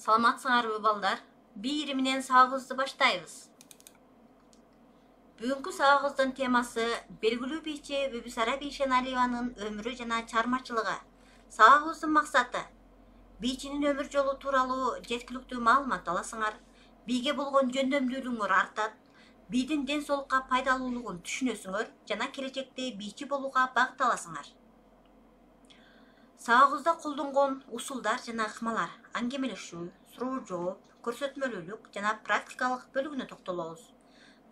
Саламатсыңарбы балдар? Бийири менен сабагыбызды баштайбыз. Бүгүнкү сабагыбыздын темасы белгилүү бийчи Бүбүсара Бейшеналиеванын өмүрү жана чыгармачылыгы. Сабагыбыздын максаты бийчинин өмүр жолу тууралуу жеткиликтүү маалымат аласыңар, бийге болгон жөндөмдүүлүгүңөр артат, бийдин ден соолукка пайдалуулугун түшүнөсүңөр жана келечекте бийчи болууга багыт аласыңар. Сабагыбызда колдонгон усулдар жана ыкмалар аңгемелешүү, суроо жооп, көрсөтмөлүүлүк жана практикалык бөлүгүнө токтолобуз.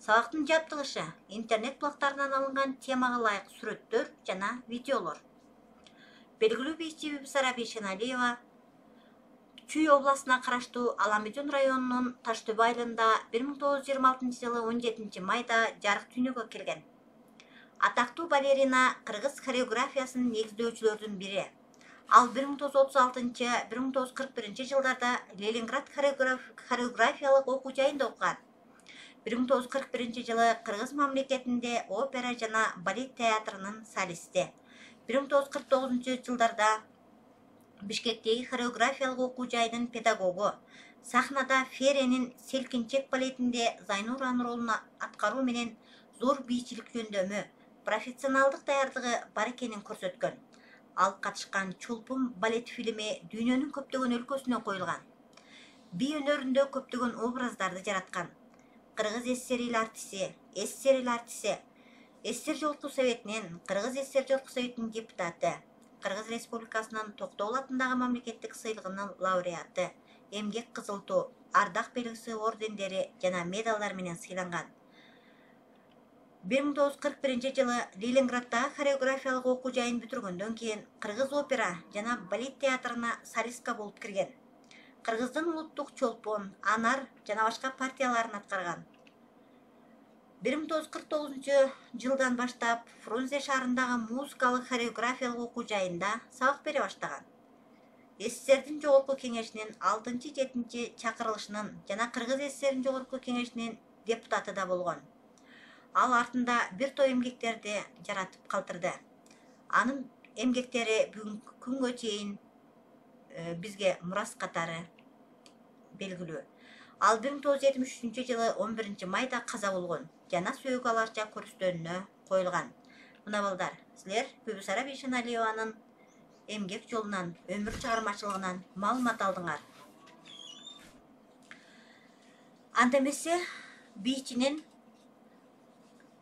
Сабактын жабдыгышы интернет булактарынан алынган темага ылайык сүрөттөр жана видеолор. Белгилүү бийчи Бүбүсара Бейшеналиева Чүй областына караштуу Аламедин районунун Таштөбө айылында 1926 жылы 17 майда жарык дүйнөгө келген. Атактуу балерина кыргыз хореографиясынын негиздөөчүлөрдүн бири. Ал 1936-1941 жылдарда Ленинград хореографиялык окуу жайында окуган. 1941 жылы Кыргыз мамлекетинде опера жана балет театрынын солисти. 1949 жылдарда Бишкектеги хореографиялык окуу жайынын педагогу. Сахнада Ференин Селкинчек балетинде Зайнуранын ролун аткаруу менен зор бийчилик жөндөмү, профессионалдык даярдыгы бар экенин көрсөткөн. Ал катышкан Чолпон балет фильми дүйнөнүн көптөгөн өлкөсүнө коюлган. Бий өнөрүндө көптөгөн образдарды жараткан. Кыргыз СССР артиси, СССР жогорку советинин, Кыргыз СССР жогорку советинин депутаты, Кыргыз Республикасынын Токтогул атындагы мамлекеттик сыйлыгынын лауреаты, эмгек кызыл туу, ардак белгиси ордендери жана медалдар менен сыйланган. 1941 жылы Ленинграддагы хореографиялык окуу жайын бүтүргөндөн кийин Кыргыз опера жана балет театрына солистка болуп кирген. Кыргыздын улуттук чолпон, анар жана башка партияларын аткарган. 1949 жылдан баштап Фрунзе шаарындагы музыкалык хореографиялык окуу жайында сабак бере баштаган. СССРдин жогорку кеңешинин 6-7 чакырылышынын жана Кыргыз СССРдин жогорку кеңешинин депутаты да болгон. Ал артында бир топ эмгектерди жаратып калтырды. Анын эмгектери бүгүнкү күнгө чейин бизге мурас катары белгилүү. Ал 1973 жылы 11 майда каза болгон жана сөөк аларча көрүстөнүнө коюлган. Мына балдар, силер Бүбүсара Бейшеналиеванын эмгек жолунан, өмүр чыгармачылыгынан маалымат алдыңар. Анда эмесе бийчинин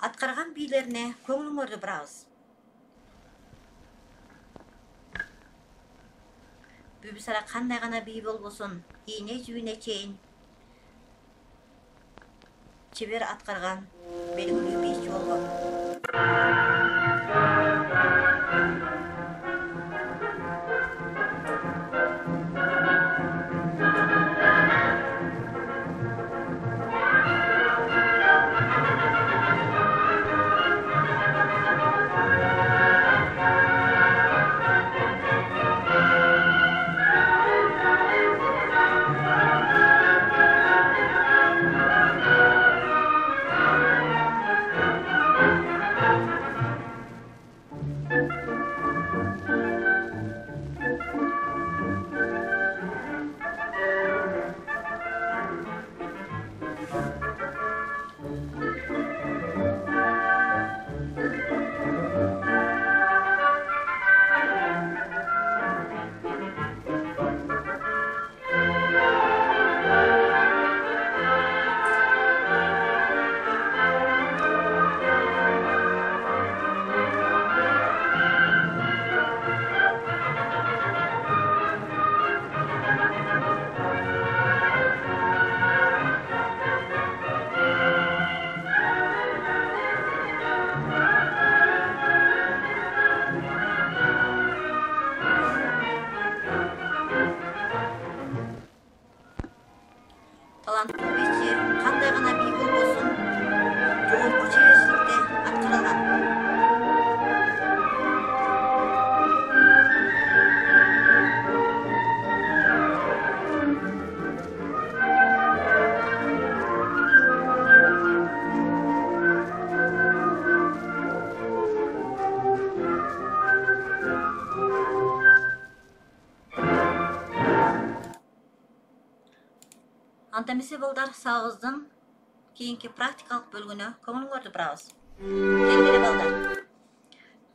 аткарган бийлерине көңүлүңөрдү бурабыз. Бүбүсара кандай гана бий болбосун, ийне жибине чейин чебер аткарган белгилүү бийчи болгон. Анда эмесе балдар, сабыздын кийинки практикалык бөлүгүнө көңүлүңөрдү бурабыз. Келгиле балдар.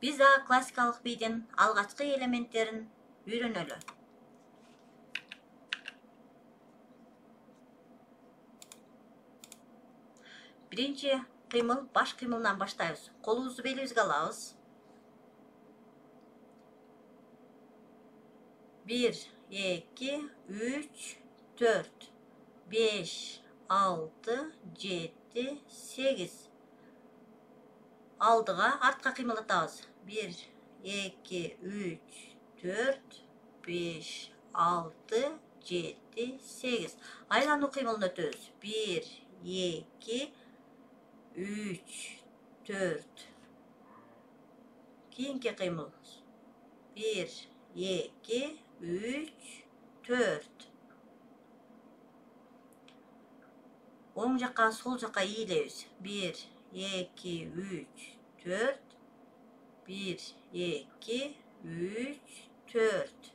Биз да классикалык бийдин алгачкы элементтерин үйрөнөлү. Биринчи кыймыл баш кыймылынан баштайбыз. Колубузду белибизге алабыз. 1, 2, 3, 4, 5, 6, 7, 8. Алдыга, артка кыймылдатабыз. 1, 2, 3, 4, 5, 6, 7, 8. Айлануу кыймылын өтөбүз. 1, 2, 3, 4. Кийинки кыймыл. 1, 2, 3, 4. Оң жакка, сол жакка ийилебиз. 1, 2, 3, 4. 1, 2, 3, 4.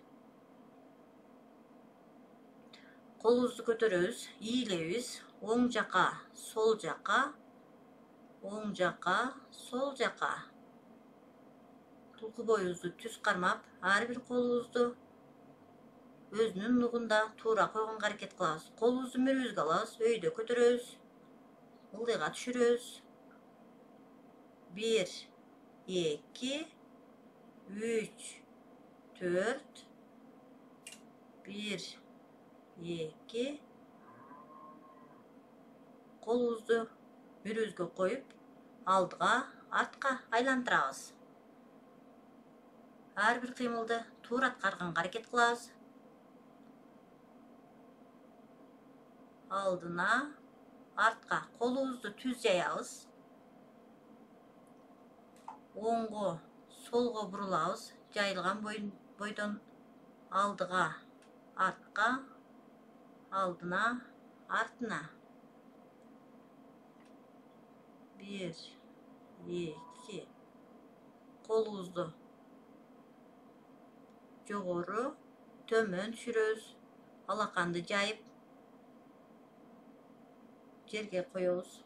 Колубузду көтөрөбүз, ийилебиз. Оң жакка, сол жакка. Оң жакка, сол жакка. Тулку боюбузду түз кармап, ар бир колубузду өзүнүн нугунда туура койгонго аракет кылабыз. Колубузду мөрүбүзгө алабыз, өйдө көтөрөбүз, ылдыйга түшүрөбүз. 1, 2, 3, 4. 1, 2. Колубузду мөрүбүзгө коюп, алдыга, артка айландырабыз. Ар бир кыймылды туура аткарганга аракет кылабыз. Алдына, артка колубузду түз жаябыз. Оңго, солго бурулабыз. Жайылган бойдон алдыга, артка, алдына, артына. 1, 2. Колубузду жогору, төмөн түшүрөбүз. Алаканды жайып, жерге коебуз.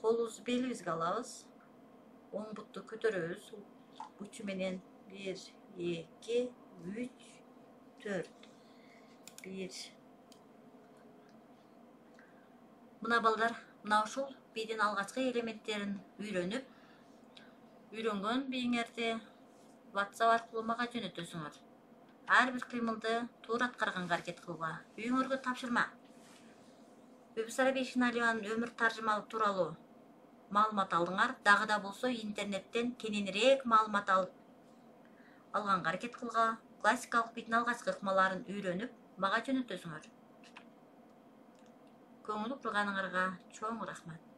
Колубузду белибизге алабыз. Оң бутту көтөрөбүз. Учу менен 1, 2, 3, 4. 1. Мына балдар, мына ушул бийдин алгачкы элементтерин үйрөнүп, үйрөнгөн бийиңерди WhatsApp аркылуу мага жөнөтөсүңөр. Ар бир кыймылды туура аткарганга аракет кылууга. Үйүңөргө тапшырма. Өбүсара Бейшеналиеванын өмүр таржымалык тууралуу маалымат алдыңар. Дагы да болсо интернеттен кененирээк маалымат алганга аракет кылга. Классикалык бийдин алгачкы ыкмаларын үйрөнүп, мага жөнөтөсүңөр. Көңүл бурганыңарга чоң рахмат.